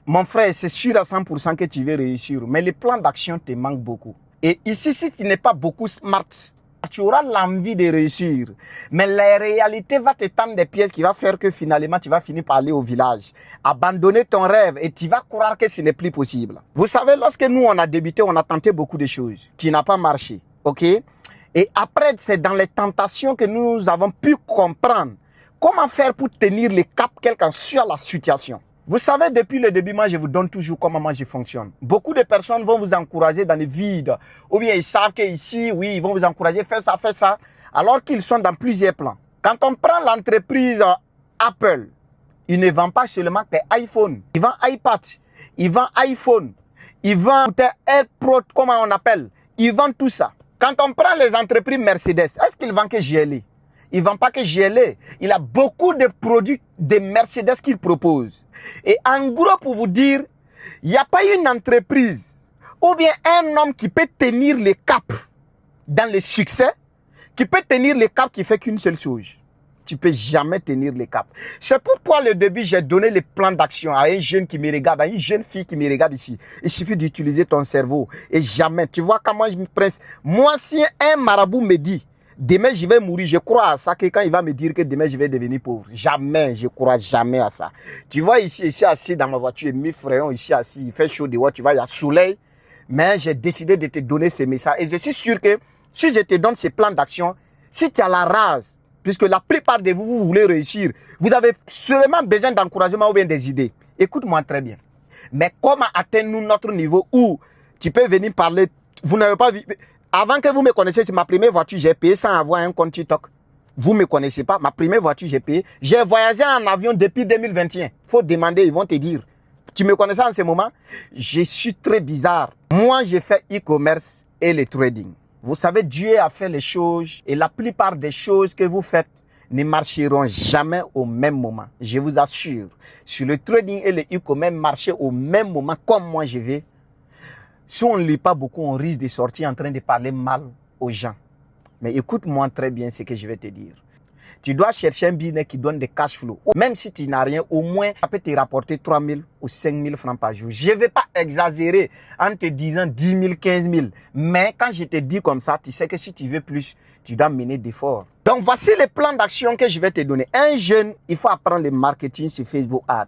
Mon frère, c'est sûr à 100% que tu veux réussir, mais les plans d'action te manquent beaucoup. Et ici, si tu n'es pas beaucoup smart, tu auras l'envie de réussir. Mais la réalité va te tendre des pièces qui va faire que finalement, tu vas finir par aller au village, abandonner ton rêve et tu vas croire que ce n'est plus possible. Vous savez, lorsque nous, on a débuté, on a tenté beaucoup de choses qui n'ont pas marché. OK? Et après, c'est dans les tentations que nous avons pu comprendre comment faire pour tenir le cap quelqu'un sur la situation. Vous savez, depuis le début, moi, je vous donne toujours comment moi je fonctionne. Beaucoup de personnes vont vous encourager dans le vide. Ou bien ils savent qu'ici, oui, ils vont vous encourager, fais ça, alors qu'ils sont dans plusieurs plans. Quand on prend l'entreprise Apple, ils ne vendent pas seulement des iPhones. Ils vendent iPad, ils vendent iPhone, ils vendent AirPod, comment on appelle. Ils vendent tout ça. Quand on prend les entreprises Mercedes, est-ce qu'ils vendent que GLE? Ils ne vendent pas que GLE. Il a beaucoup de produits de Mercedes qu'ils proposent. Et en gros, pour vous dire, il n'y a pas une entreprise ou bien un homme qui peut tenir le cap dans le succès, qui peut tenir le cap qui fait qu'une seule chose. Tu ne peux jamais tenir le cap. C'est pourquoi le début, j'ai donné le plan d'action à un jeune qui me regarde, à une jeune fille qui me regarde ici. Il suffit d'utiliser ton cerveau. Et jamais, tu vois comment je me presse. Moi, si un marabout me dit, demain je vais mourir, je crois à ça, que quand il va me dire que demain je vais devenir pauvre. Jamais, je crois jamais à ça. Tu vois ici assis dans ma voiture, mes frères ici assis, il fait chaud dehors, tu vois, il y a soleil. Mais j'ai décidé de te donner ces messages. Et je suis sûr que si je te donne ces plans d'action, si tu as la rage, puisque la plupart de vous, vous voulez réussir, vous avez seulement besoin d'encouragement ou bien des idées. Écoute-moi très bien. Mais comment atteindre notre niveau où tu peux venir parler, vous n'avez pas vu. Avant que vous me connaissiez, c'est ma première voiture, j'ai payé sans avoir un compte TikTok. Vous ne me connaissez pas, ma première voiture, j'ai payé. J'ai voyagé en avion depuis 2021. Il faut demander, ils vont te dire. Tu me connaissais en ce moment? Je suis très bizarre. Moi, j'ai fait e-commerce et le trading. Vous savez, Dieu a fait les choses et la plupart des choses que vous faites ne marcheront jamais au même moment. Je vous assure. Sur le trading et le e-commerce, marcher au même moment comme moi je vais. Si on ne lit pas beaucoup, on risque de sortir en train de parler mal aux gens. Mais écoute-moi très bien ce que je vais te dire. Tu dois chercher un business qui donne des cash flow. Même si tu n'as rien, au moins, ça peut te rapporter 3 000 ou 5 000 francs par jour. Je ne vais pas exagérer en te disant 10 000, 15 000. Mais quand je te dis comme ça, tu sais que si tu veux plus, tu dois mener d'efforts. Donc, voici les plans d'action que je vais te donner. Un jeune, il faut apprendre le marketing sur Facebook Ads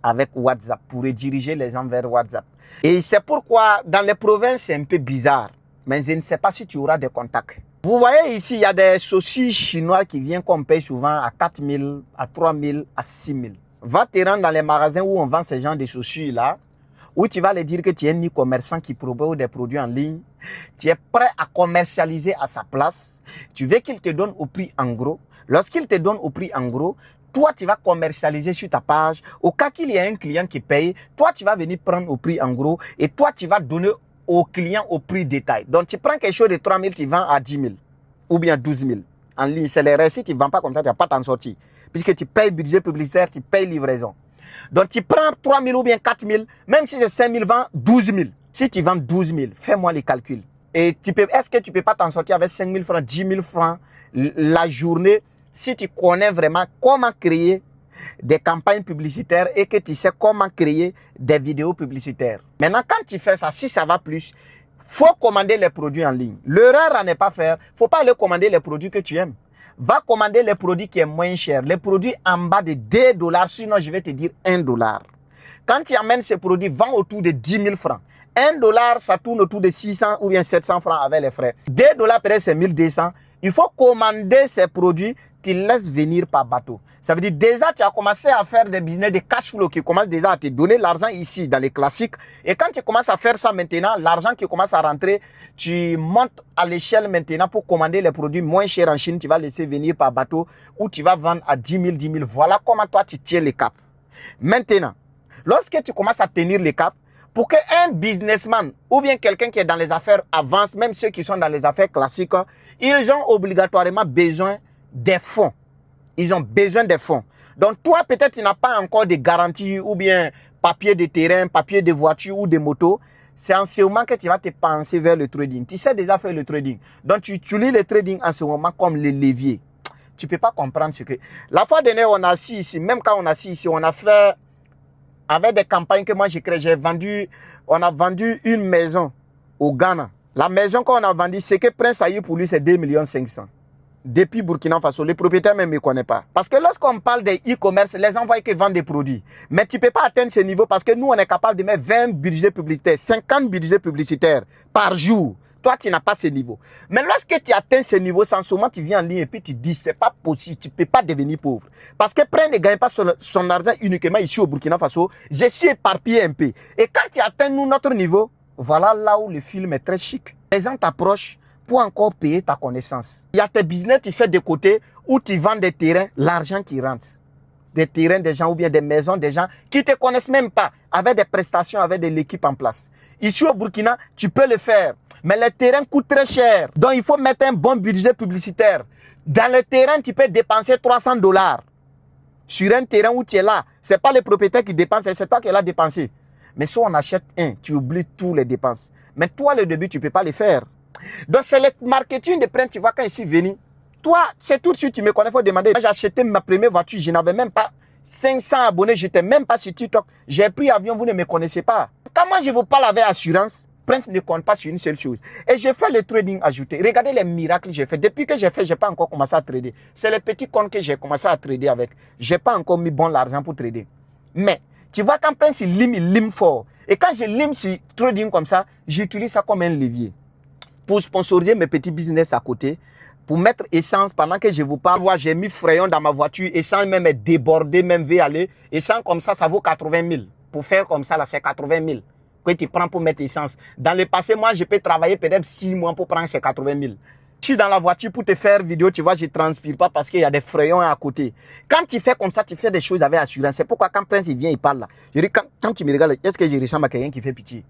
avec WhatsApp pour rediriger les gens vers WhatsApp. Et c'est pourquoi dans les provinces, c'est un peu bizarre. Mais je ne sais pas si tu auras des contacts. Vous voyez ici, il y a des saucisses chinois qui viennent qu'on paye souvent à 4 000, à 3 000, à 6 000. Va te rendre dans les magasins où on vend ce genre de saucisses-là, où tu vas leur dire que tu es un e-commerçant qui propose des produits en ligne. Tu es prêt à commercialiser à sa place. Tu veux qu'il te donne au prix en gros. Lorsqu'il te donne au prix en gros, toi, tu vas commercialiser sur ta page. Au cas qu'il y ait un client qui paye, toi, tu vas venir prendre au prix en gros et toi, tu vas donner au client au prix détail. Donc, tu prends quelque chose de 3 000, tu vends à 10 000 ou bien 12 000. En ligne, c'est les récits, tu ne vends pas comme ça, tu ne vas pas t'en sortir. Puisque tu payes budget publicitaire, tu payes livraison. Donc, tu prends 3 000 ou bien 4 000, même si c'est 5 000, vends 12 000. Si tu vends 12 000, fais-moi les calculs. Et est-ce que tu ne peux pas t'en sortir avec 5 000 francs, 10 000 francs la journée si tu connais vraiment comment créer des campagnes publicitaires et que tu sais comment créer des vidéos publicitaires. Maintenant, quand tu fais ça, si ça va plus, faut commander les produits en ligne. L'erreur à ne pas faire, faut pas aller commander les produits que tu aimes. Va commander les produits qui sont moins chers, les produits en bas de 2 $, sinon je vais te dire 1 $. Quand tu amènes ces produits, vends autour de 10 000 francs. 1 $, ça tourne autour de 600 ou bien 700 francs avec les frais. 2 $, peut-être c'est 1200. Il faut commander ces produits, tu laisses venir par bateau. Ça veut dire déjà tu as commencé à faire des business de cash flow qui commencent déjà à te donner l'argent ici dans les classiques. Et quand tu commences à faire ça maintenant, l'argent qui commence à rentrer, tu montes à l'échelle maintenant pour commander les produits moins chers en Chine. Tu vas laisser venir par bateau ou tu vas vendre à 10 000, 10 000. Voilà comment toi tu tiens les caps. Maintenant, lorsque tu commences à tenir les caps, pour qu'un businessman ou bien quelqu'un qui est dans les affaires avance, même ceux qui sont dans les affaires classiques, ils ont obligatoirement besoin des fonds. Ils ont besoin des fonds. Donc toi, peut-être tu n'as pas encore de garantie ou bien papier de terrain, papier de voiture ou de moto. C'est en ce moment que tu vas te penser vers le trading. Tu sais déjà faire le trading. Donc tu utilises le trading en ce moment comme le levier. Tu ne peux pas comprendre ce que... La fois dernière, on a assis ici, même quand on a assis ici, on a fait avec des campagnes que moi j'ai créées. On a vendu une maison au Ghana. La maison qu'on a vendue, c'est que Prince a eu pour lui, c'est 2,5 millions. Depuis Burkina Faso, les propriétaires même ne me connaissent pas. Parce que lorsqu'on parle des e-commerce, les gens voient qu'ils vendent des produits. Mais tu ne peux pas atteindre ce niveau parce que nous, on est capable de mettre 20 budgets publicitaires, 50 budgets publicitaires par jour. Toi, tu n'as pas ce niveau. Mais lorsque tu atteins ce niveau, sans souvent, tu viens en ligne et puis tu dis, c'est pas possible, tu ne peux pas devenir pauvre. Parce que Prince ne gagne pas son argent uniquement ici au Burkina Faso. Je suis éparpillé un peu. Et quand tu atteins nous, notre niveau, voilà là où le film est très chic. Les gens t'approchent pour encore payer ta connaissance. Il y a tes business, tu fais de côté où tu vends des terrains, l'argent qui rentre. Des terrains des gens ou bien des maisons des gens qui ne te connaissent même pas, avec des prestations, avec de l'équipe en place. Ici au Burkina, tu peux le faire. Mais les terrains coûtent très cher. Donc il faut mettre un bon budget publicitaire. Dans le terrain, tu peux dépenser $300. Sur un terrain où tu es là, ce n'est pas le propriétaire qui dépense, c'est toi qui l'as dépensé. Mais si on achète un, tu oublies tous les dépenses. Mais toi, le début, tu ne peux pas le faire. Donc, c'est le marketing de Prince. Tu vois, quand je suis venu, toi, c'est tout de suite, tu me connais, il faut demander. J'ai acheté ma première voiture, je n'avais même pas 500 abonnés, je n'étais même pas sur TikTok. J'ai pris avion, vous ne me connaissez pas. Comment je vous parle avec assurance? Prince ne compte pas sur une seule chose. Et j'ai fait le trading ajouté. Regardez les miracles que j'ai fait. Depuis que j'ai fait, je n'ai pas encore commencé à trader. C'est les petits comptes que j'ai commencé à trader avec. Je n'ai pas encore mis bon l'argent pour trader. Mais, tu vois, quand Prince il lime fort. Et quand je lime sur trading comme ça, j'utilise ça comme un levier. Pour sponsoriser mes petits business à côté, pour mettre essence pendant que je vous parle. J'ai mis Frayon dans ma voiture, essence même est débordé, même veut aller. Essence comme ça vaut 80 000. Pour faire comme ça, là, c'est 80 000 que tu prends pour mettre essence. Dans le passé, moi, je peux travailler peut-être 6 mois pour prendre ces 80 000. Je suis dans la voiture pour te faire vidéo, tu vois, je ne transpire pas parce qu'il y a des frayons à côté. Quand tu fais comme ça, tu fais des choses avec assurance. C'est pourquoi quand Prince il vient, il parle là. Je dis, quand tu me regardes, est-ce que je ressemble à quelqu'un qui fait pitié?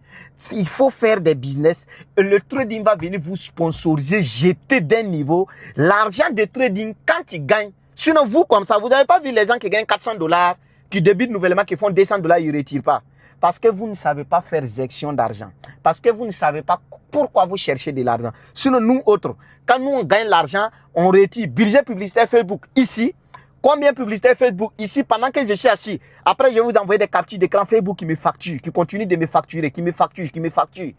Il faut faire des business. Le trading va venir vous sponsoriser, jeter d'un niveau. L'argent de trading, quand tu gagnes, sinon vous comme ça, vous n'avez pas vu les gens qui gagnent $400, qui débutent nouvellement, qui font $200, ils ne retirent pas. Parce que vous ne savez pas faire gestion d'argent. Parce que vous ne savez pas pourquoi vous cherchez de l'argent. Sinon, nous autres, quand nous on gagne l'argent, on retire. Budget publicitaire Facebook ici. Combien publicitaire Facebook ici pendant que je suis assis. Après, je vais vous envoyer des captures d'écran Facebook qui me facturent, qui continuent de me facturer, qui me facturent.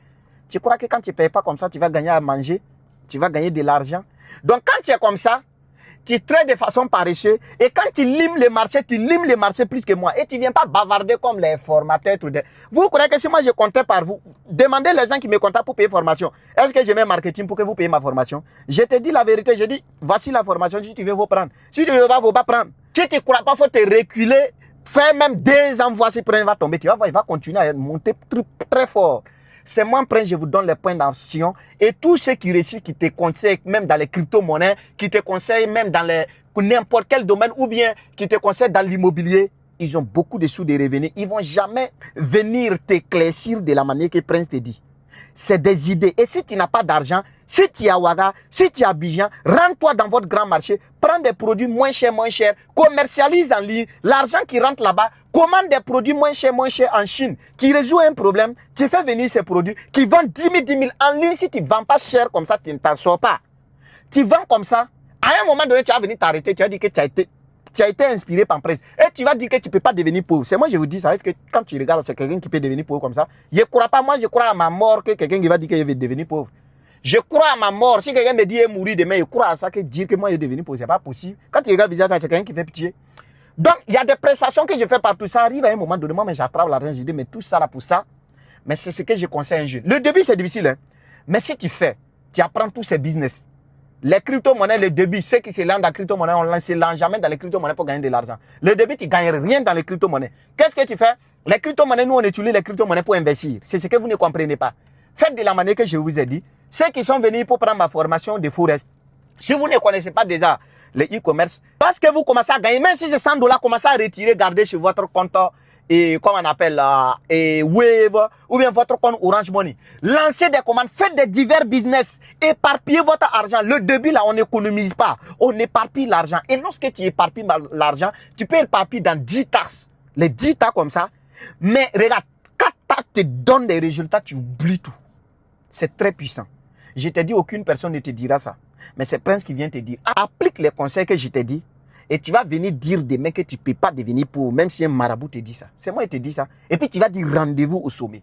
Tu crois que quand tu ne payes pas comme ça, tu vas gagner à manger? Tu vas gagner de l'argent? Donc, quand tu es comme ça, tu traites de façon paresseuse et quand tu limes le marché plus que moi et tu ne viens pas bavarder comme les formateurs. Vous croyez que si moi je comptais par vous, demandez les gens qui me contactent pour payer formation. Est-ce que je mets marketing pour que vous payiez ma formation? Je te dis la vérité, je dis voici la formation, si tu veux vous prendre. Si tu ne veux pas, vous pas prendre. Si tu ne crois pas, il faut te reculer, faire même 2 ans, voici, il va tomber. Tu vas voir, il va continuer à monter très fort. C'est moi, Prince, je vous donne les points d'action. Et tous ceux qui réussissent, qui te conseillent même dans les crypto-monnaies, qui te conseillent même dans n'importe quel domaine ou bien qui te conseillent dans l'immobilier, ils ont beaucoup de sous de revenus. Ils ne vont jamais venir t'éclaircir de la manière que Prince te dit. C'est des idées. Et si tu n'as pas d'argent, si tu es à Ouaga, si tu es à Abidjan, rends-toi dans votre grand marché, prends des produits moins chers, commercialise en ligne, l'argent qui rentre là-bas, commande des produits moins chers en Chine, qui résout un problème, tu fais venir ces produits, qui vendent 10 000 en ligne. Si tu ne vends pas cher comme ça, tu ne t'en sors pas. Tu vends comme ça, à un moment donné, tu vas venir t'arrêter, tu vas dire que tu as été inspiré par Prince. Et tu vas dire que tu ne peux pas devenir pauvre. C'est moi, je vous dis ça. Est-ce que quand tu regardes, c'est quelqu'un qui peut devenir pauvre comme ça? Je ne crois pas, moi, je crois à ma mort que quelqu'un qui va dire qu'il va devenir pauvre. Je crois à ma mort. Si quelqu'un me dit qu'il est mourir demain, je crois à ça, que dire que moi, je vais devenir pauvre. Ce n'est pas possible. Quand tu regardes ça, c'est quelqu'un qui fait pitié. Donc, il y a des prestations que je fais partout. Ça arrive à un moment donné, moi, mais j'attrape l'argent, je dis, mais tout ça là pour ça. Mais c'est ce que je conseille à un jeune. Le début, c'est difficile. Hein? Mais si tu fais, tu apprends tous ces business. Les crypto-monnaies, le début, ceux qui se lancent dans les crypto-monnaies, on ne se lance jamais dans les crypto-monnaies pour gagner de l'argent. Le début, tu ne gagnes rien dans les crypto-monnaies. Qu'est-ce que tu fais? Les crypto-monnaies, nous, on utilise les crypto-monnaies pour investir. C'est ce que vous ne comprenez pas. Faites de la manière que je vous ai dit. Ceux qui sont venus pour prendre ma formation de Forest, si vous ne connaissez pas déjà le e-commerce, parce que vous commencez à gagner, même si c'est $100, commencez à retirer, garder sur votre compte, et comment on appelle, et Wave, ou bien votre compte Orange Money. Lancez des commandes, faites des divers business, éparpillez votre argent. Le début là, on n'économise pas, on éparpille l'argent. Et lorsque tu éparpilles l'argent, tu peux éparpiller dans 10 taxes, les 10 taxes comme ça. Mais regarde, 4 taxes te donnent des résultats, tu oublies tout. C'est très puissant. Je t'ai dit, aucune personne ne te dira ça. Mais c'est Prince qui vient te dire, applique les conseils que je t'ai dit Et tu vas venir dire demain que tu ne peux pas devenir pauvre, même si un marabout te dit ça. C'est moi qui te dis ça. Et puis tu vas dire rendez-vous au sommet.